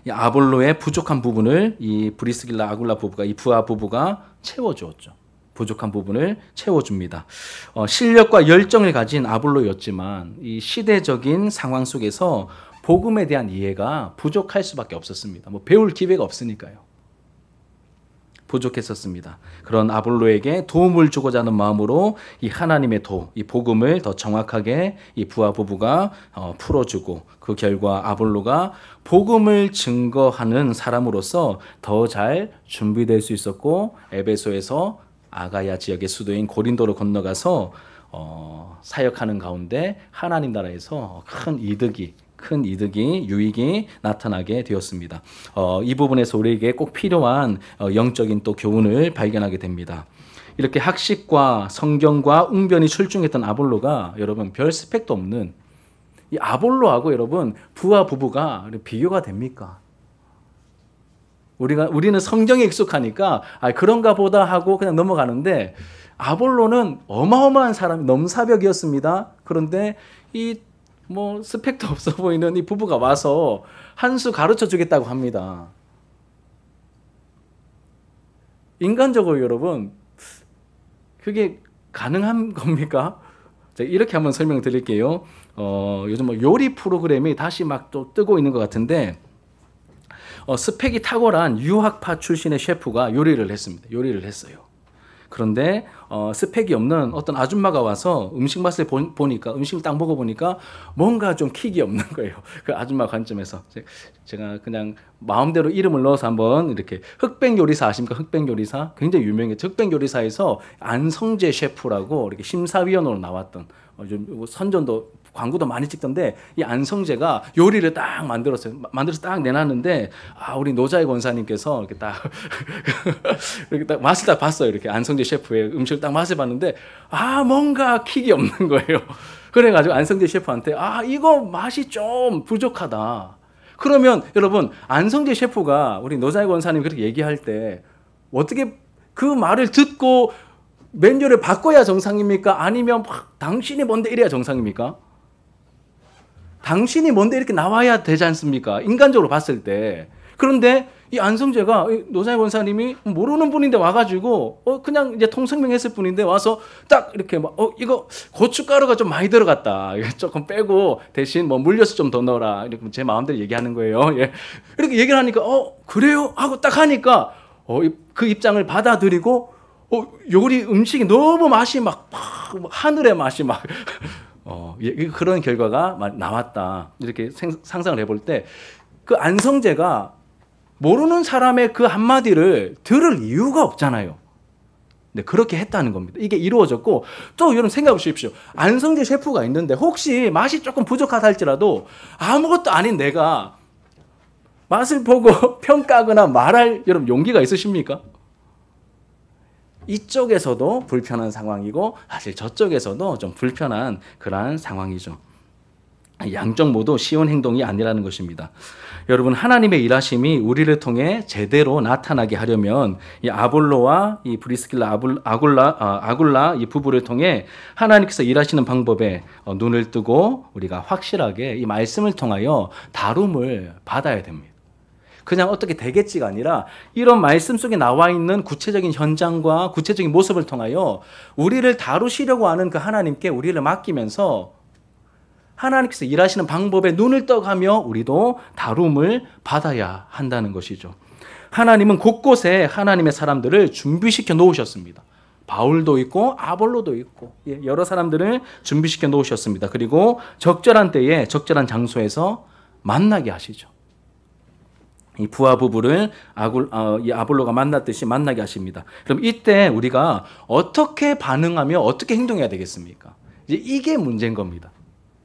이 아볼로의 부족한 부분을 이 브리스길라 아굴라 부부가, 이 부하 부부가 채워주었죠. 부족한 부분을 채워줍니다. 실력과 열정을 가진 아볼로였지만 이 시대적인 상황 속에서 복음에 대한 이해가 부족할 수밖에 없었습니다. 배울 기회가 없으니까요. 부족했었습니다. 그런 아볼로에게 도움을 주고자 하는 마음으로 이 하나님의 이 복음을 더 정확하게 이 부하 부부가 풀어주고 그 결과 아볼로가 복음을 증거하는 사람으로서 더 잘 준비될 수 있었고 에베소에서 아가야 지역의 수도인 고린도로 건너가서 사역하는 가운데 하나님 나라에서 큰 유익이 나타나게 되었습니다. 이 부분에서 우리에게 꼭 필요한 영적인 또 교훈을 발견하게 됩니다. 이렇게 학식과 성경과 웅변이 출중했던 아볼로가 여러분 별 스펙도 없는 이 아볼로하고 여러분 부하 부부가 비교가 됩니까? 우리는 성경에 익숙하니까 그런가 보다 하고 그냥 넘어가는데 아볼로는 어마어마한 사람, 넘사벽이었습니다. 그런데 이 스펙도 없어 보이는 이 부부가 와서 한 수 가르쳐 주겠다고 합니다. 인간적으로 여러분 그게 가능한 겁니까? 제가 이렇게 한번 설명드릴게요. 요즘 요리 프로그램이 다시 막 또 뜨고 있는 것 같은데 스펙이 탁월한 유학파 출신의 셰프가 요리를 했어요. 그런데 스펙이 없는 어떤 아줌마가 와서 음식 맛을 보니까 음식을 딱 먹어보니까 뭔가 좀 킥이 없는 거예요. 그 아줌마 관점에서 제가 그냥 마음대로 이름을 넣어서 한번 이렇게 흑백 요리사 아십니까? 흑백 요리사 굉장히 유명했죠. 흑백 요리사에서 안성재 셰프라고 이렇게 심사위원으로 나왔던 선전도 광고도 많이 찍던데 이 안성재가 요리를 딱 만들어서 딱 내놨는데 우리 노자희 권사님께서 이렇게 딱 이렇게 딱 맛을 딱 봤어요. 이렇게 안성재 셰프의 음식을 딱 맛을 봤는데 뭔가 킥이 없는 거예요. 그래가지고 안성재 셰프한테 이거 맛이 좀 부족하다. 그러면 여러분 안성재 셰프가 우리 노자희 권사님 그렇게 얘기할 때 어떻게 그 말을 듣고 메뉴를 바꿔야 정상입니까? 아니면 당신이 뭔데 이래야 정상입니까? 당신이 뭔데 이렇게 나와야 되지 않습니까? 인간적으로 봤을 때. 그런데 이 안성재가 노사희 권사님이 모르는 분인데 와가지고 그냥 이제 통성명했을 분인데 와서 딱 이렇게 이거 고춧가루가 좀 많이 들어갔다. 조금 빼고 대신 물엿을 좀 더 넣어라. 이렇게 제 마음대로 얘기하는 거예요. 예. 이렇게 얘기를 하니까 그래요? 하고 딱 하니까 그 입장을 받아들이고 요리 음식이 너무 맛이 막 하늘의 맛이 막 그런 결과가 나왔다. 이렇게 상상을 해볼 때 그 안성재가 모르는 사람의 그 한마디를 들을 이유가 없잖아요. 네, 그렇게 했다는 겁니다. 이게 이루어졌고, 또 여러분 생각해 보십시오. 안성재 셰프가 있는데 혹시 맛이 조금 부족하다 할지라도 아무것도 아닌 내가 맛을 보고 평가하거나 말할 여러분 용기가 있으십니까? 이쪽에서도 불편한 상황이고 사실 저쪽에서도 좀 불편한 그러한 상황이죠. 양쪽 모두 쉬운 행동이 아니라는 것입니다. 여러분, 하나님의 일하심이 우리를 통해 제대로 나타나게 하려면 이 아볼로와 이 브리스길라 아굴라 이 부부를 통해 하나님께서 일하시는 방법에 눈을 뜨고 우리가 확실하게 이 말씀을 통하여 다룸을 받아야 됩니다. 그냥 어떻게 되겠지가 아니라 이런 말씀 속에 나와 있는 구체적인 현장과 구체적인 모습을 통하여 우리를 다루시려고 하는 그 하나님께 우리를 맡기면서 하나님께서 일하시는 방법에 눈을 떠가며 우리도 다룸을 받아야 한다는 것이죠. 하나님은 곳곳에 하나님의 사람들을 준비시켜 놓으셨습니다. 바울도 있고 아볼로도 있고 여러 사람들을 준비시켜 놓으셨습니다. 그리고 적절한 때에 적절한 장소에서 만나게 하시죠. 이 부하 부부를 이 아볼로가 만났듯이 만나게 하십니다. 그럼 이때 우리가 어떻게 반응하며 어떻게 행동해야 되겠습니까? 이게 문제인 겁니다.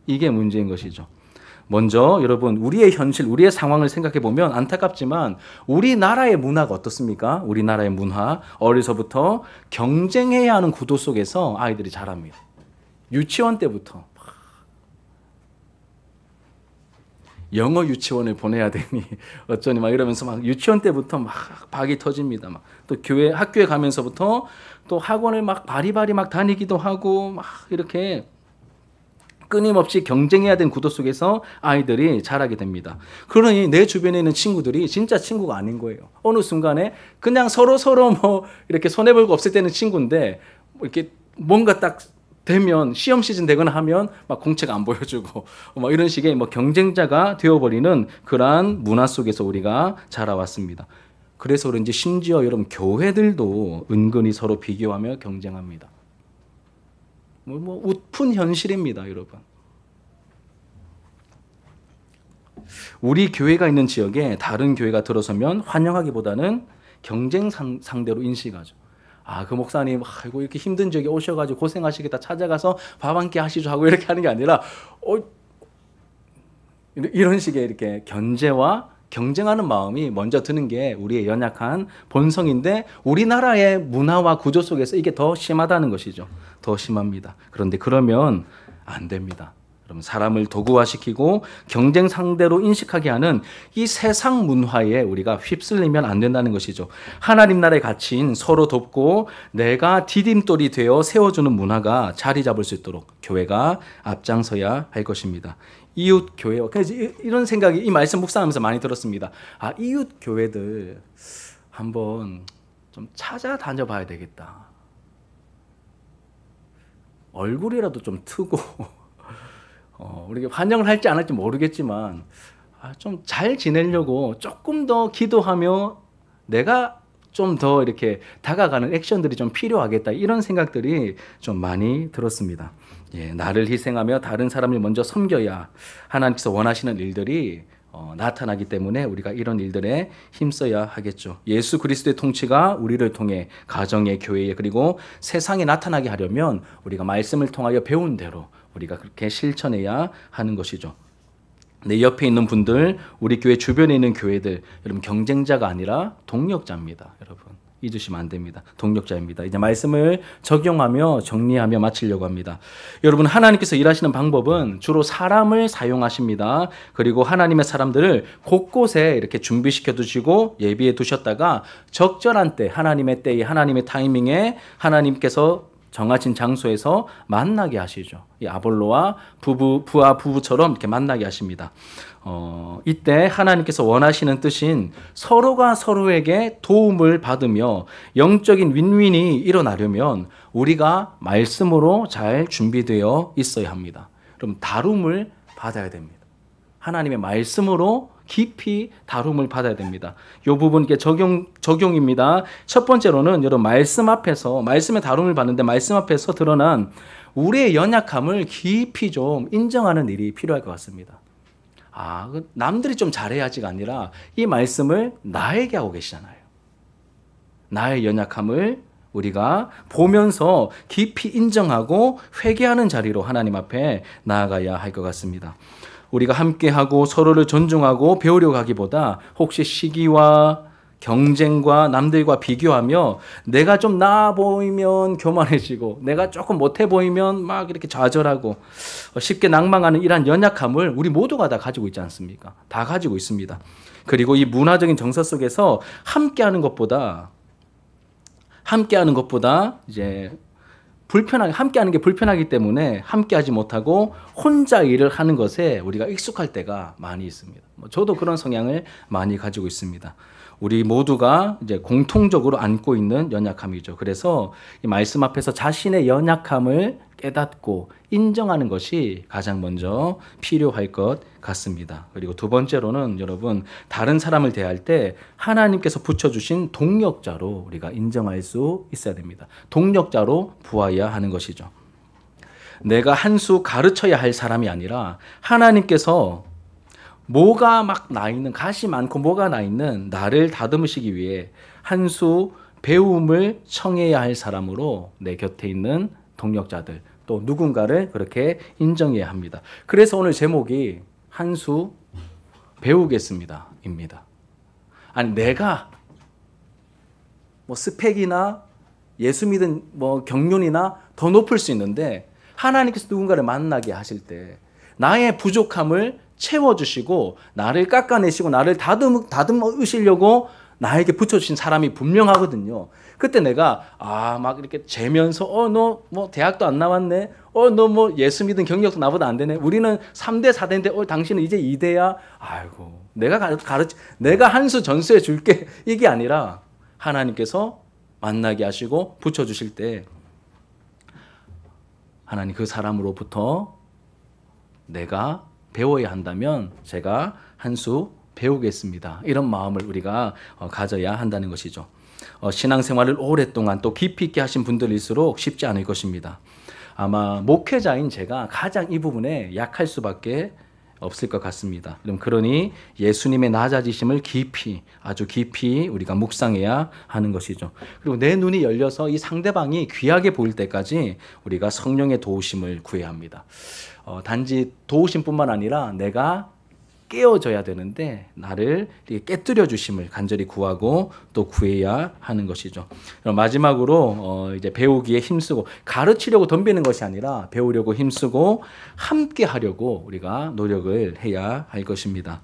이게 문제인 것이죠. 먼저 여러분, 우리의 현실, 우리의 상황을 생각해 보면 안타깝지만 우리나라의 문화가 어떻습니까? 우리나라의 문화, 어려서부터 경쟁해야 하는 구도 속에서 아이들이 자랍니다. 유치원 때부터 영어 유치원을 보내야 되니 어쩌니 막 이러면서 막 유치원 때부터 막 박이 터집니다. 막 또 학교에 가면서부터 또 학원을 막 바리바리 막 다니기도 하고 막 이렇게 끊임없이 경쟁해야 되는 구도 속에서 아이들이 자라게 됩니다. 그러니 내 주변에 있는 친구들이 진짜 친구가 아닌 거예요. 어느 순간에 그냥 서로 뭐 이렇게 손해볼고 없을 때는 친구인데 이렇게 뭔가 딱 되면 시험 시즌 되거나 하면 막 공채가 안 보여주고 막 이런 식의 뭐 경쟁자가 되어버리는 그러한 문화 속에서 우리가 자라왔습니다. 그래서 그런지 심지어 여러분 교회들도 은근히 서로 비교하며 경쟁합니다. 웃픈 현실입니다, 여러분. 우리 교회가 있는 지역에 다른 교회가 들어서면 환영하기보다는 경쟁 상대로 인식하죠. 그 목사님, 아이고, 이렇게 힘든 지역에 오셔가지고 고생하시겠다. 찾아가서 밥 한 끼 하시죠. 하고 이렇게 하는 게 아니라, 이런 식의 이렇게 견제와 경쟁하는 마음이 먼저 드는 게 우리의 연약한 본성인데, 우리나라의 문화와 구조 속에서 이게 더 심하다는 것이죠. 더 심합니다. 그런데 그러면 안 됩니다. 그러면 사람을 도구화시키고 경쟁 상대로 인식하게 하는 이 세상 문화에 우리가 휩쓸리면 안 된다는 것이죠. 하나님 나라의 가치인 서로 돕고 내가 디딤돌이 되어 세워주는 문화가 자리 잡을 수 있도록 교회가 앞장서야 할 것입니다. 이웃 교회, 이런 생각이 이 말씀 묵상하면서 많이 들었습니다. 이웃 교회들 한번 좀 찾아다녀 봐야 되겠다. 얼굴이라도 좀 트고 우리가 환영을 할지 안 할지 모르겠지만 좀 잘 지내려고 조금 더 기도하며 내가 좀 더 이렇게 다가가는 액션들이 좀 필요하겠다, 이런 생각들이 좀 많이 들었습니다. 나를 희생하며 다른 사람을 먼저 섬겨야 하나님께서 원하시는 일들이 나타나기 때문에 우리가 이런 일들에 힘써야 하겠죠. 예수 그리스도의 통치가 우리를 통해 가정에, 교회에, 그리고 세상에 나타나게 하려면 우리가 말씀을 통하여 배운 대로 우리가 그렇게 실천해야 하는 것이죠. 내 옆에 있는 분들, 우리 교회 주변에 있는 교회들, 여러분 경쟁자가 아니라 동력자입니다. 여러분 잊으시면 안 됩니다. 동력자입니다. 이제 말씀을 적용하며 정리하며 마치려고 합니다. 여러분, 하나님께서 일하시는 방법은 주로 사람을 사용하십니다. 그리고 하나님의 사람들을 곳곳에 이렇게 준비시켜 두시고 예비해 두셨다가 적절한 때, 하나님의 때에, 하나님의 타이밍에 하나님께서 정하신 장소에서 만나게 하시죠. 이 아볼로와 부하 부부처럼 이렇게 만나게 하십니다. 이때 하나님께서 원하시는 뜻인 서로가 서로에게 도움을 받으며 영적인 윈윈이 일어나려면 우리가 말씀으로 잘 준비되어 있어야 합니다. 그럼 다룸을 받아야 됩니다. 하나님의 말씀으로 깊이 다룸을 받아야 됩니다. 이 부분 이게 적용입니다. 첫 번째로는 여러분 말씀 앞에서 말씀의 다룸을 받는데 말씀 앞에서 드러난 우리의 연약함을 깊이 좀 인정하는 일이 필요할 것 같습니다. 남들이 좀 잘해야지가 아니라 이 말씀을 나에게 하고 계시잖아요. 나의 연약함을 우리가 보면서 깊이 인정하고 회개하는 자리로 하나님 앞에 나아가야 할 것 같습니다. 우리가 함께하고 서로를 존중하고 배우려고 하기보다 혹시 시기와 경쟁과 남들과 비교하며 내가 좀 나아 보이면 교만해지고 내가 조금 못해 보이면 막 이렇게 좌절하고 쉽게 낭망하는 이러한 연약함을 우리 모두가 다 가지고 있지 않습니까? 다 가지고 있습니다. 그리고 이 문화적인 정서 속에서 함께하는 것보다 이제 함께하는 게 불편하기 때문에 함께하지 못하고 혼자 일을 하는 것에 우리가 익숙할 때가 많이 있습니다. 저도 그런 성향을 많이 가지고 있습니다. 우리 모두가 이제 공통적으로 안고 있는 연약함이죠. 그래서 이 말씀 앞에서 자신의 연약함을 깨닫고 인정하는 것이 가장 먼저 필요할 것 같습니다. 그리고 두 번째로는 여러분 다른 사람을 대할 때 하나님께서 붙여주신 동력자로 우리가 인정할 수 있어야 됩니다. 동력자로 보아야 하는 것이죠. 내가 한 수 가르쳐야 할 사람이 아니라 하나님께서 뭐가 막 나 있는 가시 많고 뭐가 나 있는 나를 다듬으시기 위해 한 수 배움을 청해야 할 사람으로 내 곁에 있는 동력자들 또 누군가를 그렇게 인정해야 합니다. 그래서 오늘 제목이 한 수 배우겠습니다 입니다. 아니 내가 뭐 스펙이나 예수 믿은 뭐 경륜이나 더 높을 수 있는데 하나님께서 누군가를 만나게 하실 때 나의 부족함을 채워주시고 나를 깎아내시고 나를 다듬으시려고 나에게 붙여주신 사람이 분명하거든요. 그때 내가 막 이렇게 재면서 너 뭐 대학도 안 나왔네. 너 뭐 예수 믿은 경력도 나보다 안 되네. 우리는 3대 4대인데 당신은 이제 2대야. 아이고 내가 한 수 전수해 줄게. 이게 아니라 하나님께서 만나게 하시고 붙여주실 때 하나님 그 사람으로부터 내가 배워야 한다면 제가 한 수 배우겠습니다. 이런 마음을 우리가 가져야 한다는 것이죠. 신앙생활을 오랫동안 또 깊이 있게 하신 분들일수록 쉽지 않을 것입니다. 아마 목회자인 제가 가장 이 부분에 약할 수밖에 없을 것 같습니다. 그러니 예수님의 낮아지심을 아주 깊이 우리가 묵상해야 하는 것이죠. 그리고 내 눈이 열려서 이 상대방이 귀하게 보일 때까지 우리가 성령의 도우심을 구해야 합니다. 단지 도우심뿐만 아니라 내가 깨어져야 되는데 나를 깨뜨려 주심을 간절히 구하고 또 구해야 하는 것이죠. 마지막으로 이제 배우기에 힘쓰고 가르치려고 덤비는 것이 아니라 배우려고 힘쓰고 함께 하려고 우리가 노력을 해야 할 것입니다.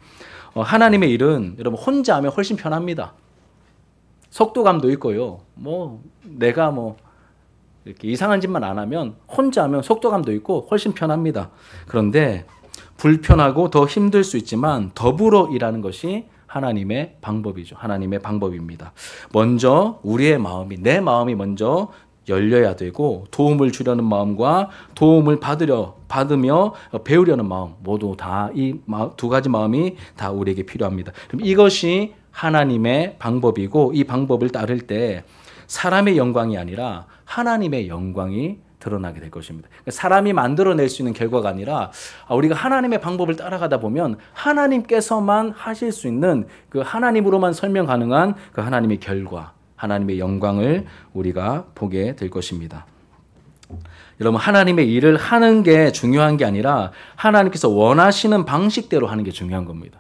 하나님의 일은 여러분 혼자 하면 훨씬 편합니다. 속도감도 있고요. 내가 이렇게 이상한 짓만 안 하면 혼자 하면 속도감도 있고 훨씬 편합니다. 그런데 불편하고 더 힘들 수 있지만 더불어 일하는 것이 하나님의 방법이죠. 하나님의 방법입니다. 먼저 우리의 마음이 내 마음이 먼저 열려야 되고 도움을 주려는 마음과 도움을 받으며 배우려는 마음 모두 다 이 두 가지 마음이 다 우리에게 필요합니다. 그럼 이것이 하나님의 방법이고 이 방법을 따를 때 사람의 영광이 아니라 하나님의 영광이 드러나게 될 것입니다. 사람이 만들어낼 수 있는 결과가 아니라 우리가 하나님의 방법을 따라가다 보면 하나님께서만 하실 수 있는 그 하나님으로만 설명 가능한 그 하나님의 결과, 하나님의 영광을 우리가 보게 될 것입니다. 여러분 하나님의 일을 하는 게 중요한 게 아니라 하나님께서 원하시는 방식대로 하는 게 중요한 겁니다.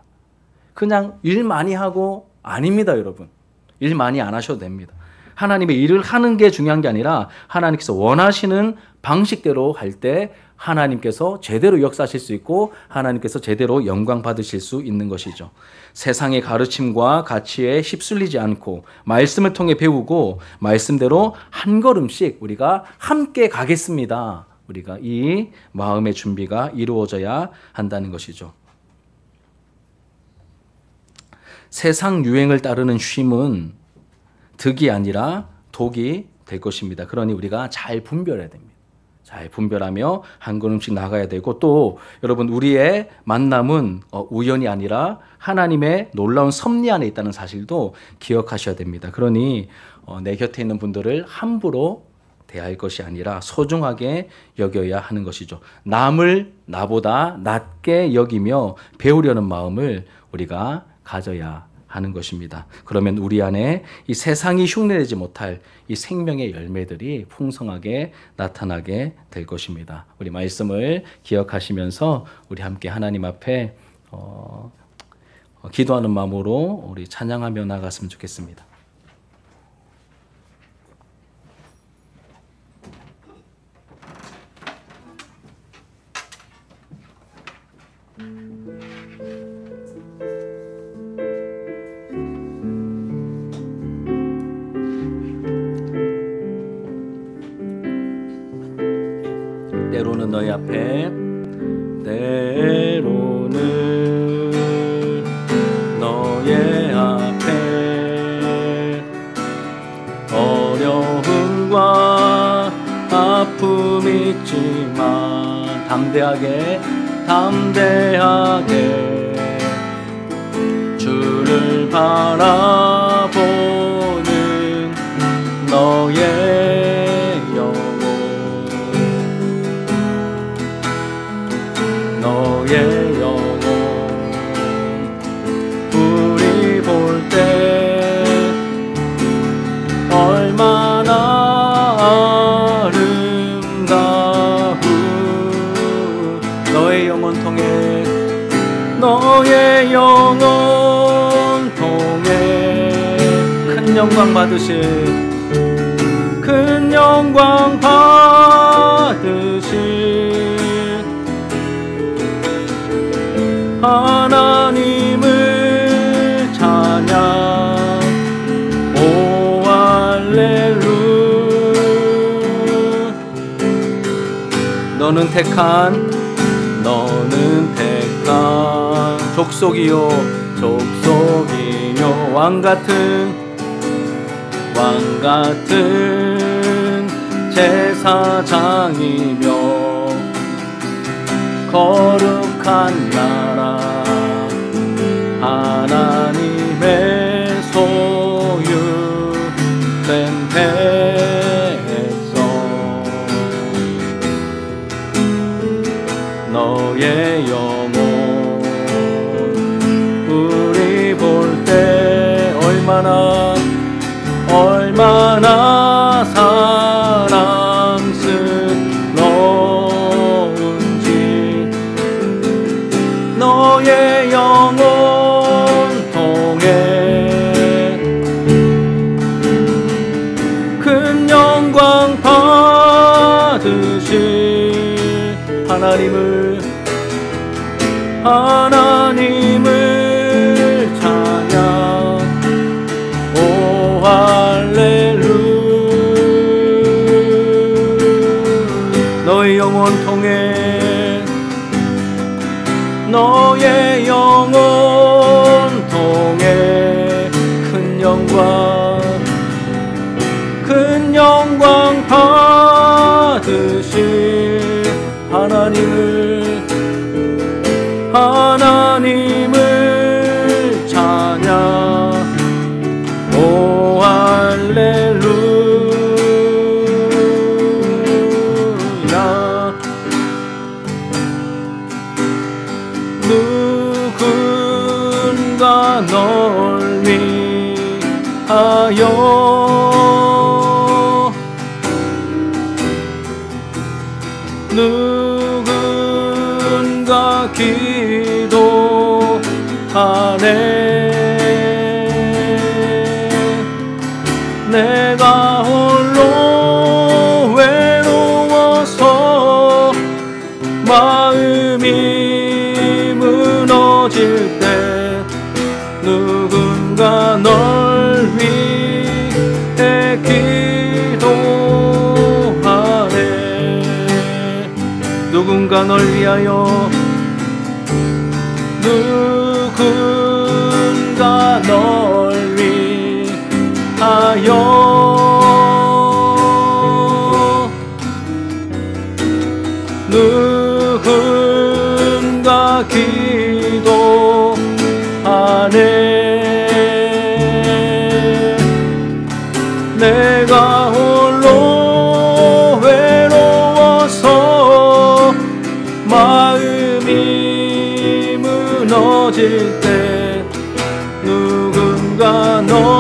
그냥 일 많이 하고 아닙니다, 여러분. 일 많이 안 하셔도 됩니다. 하나님의 일을 하는 게 중요한 게 아니라 하나님께서 원하시는 방식대로 할 때 하나님께서 제대로 역사하실 수 있고 하나님께서 제대로 영광 받으실 수 있는 것이죠. 세상의 가르침과 가치에 휩쓸리지 않고 말씀을 통해 배우고 말씀대로 한 걸음씩 우리가 함께 가겠습니다. 우리가 이 마음의 준비가 이루어져야 한다는 것이죠. 세상 유행을 따르는 쉼은 득이 아니라 독이 될 것입니다. 그러니 우리가 잘 분별해야 됩니다. 잘 분별하며 한 걸음씩 나가야 되고, 또 여러분 우리의 만남은 우연이 아니라 하나님의 놀라운 섭리 안에 있다는 사실도 기억하셔야 됩니다. 그러니 내 곁에 있는 분들을 함부로 대할 것이 아니라 소중하게 여겨야 하는 것이죠. 남을 나보다 낮게 여기며 배우려는 마음을 우리가 가져야 하는 것입니다. 그러면 우리 안에 이 세상이 흉내내지 못할 이 생명의 열매들이 풍성하게 나타나게 될 것입니다. 우리 말씀을 기억하시면서 우리 함께 하나님 앞에 기도하는 마음으로 우리 찬양하며 나갔으면 좋겠습니다. 때로는 너희 앞에, 때로는 너의 앞에 어려움과 아픔 있지만 담대하게 주를 바라보는 너의 영혼, 너의 영혼, 우리 볼 때 얼마나 아름다운 너의 영혼 통해, 너의 영혼 통해 큰 영광 받으실, 큰 영광 받으실 하나님을 찬양. 오 할렐루야. 너는 택한 족속이요 왕같은 제사장이며 거룩한 나라, 하나님의 소유된 백성, 너의 영혼 우리 볼 때 얼마나 사랑스러운지, 너의 영혼 통해 큰 영광 받으실 하나님을 찬양. 오 할렐루야. 너의 영혼 통해, 너의 영혼 통해 큰 영광 받으실 하나님을 찬양. 오 할렐루야. 누군가 널 위하여, 누군가 기도하네. 내가 홀로 외로워서 마음이 무너질 때 누군가 널 위해 기도하네. 누군가 널 위하여, 누군가 널 위하여 누군가 기도하네. 내가 홀로 외로워서 마음이 무너질 때 누군가 너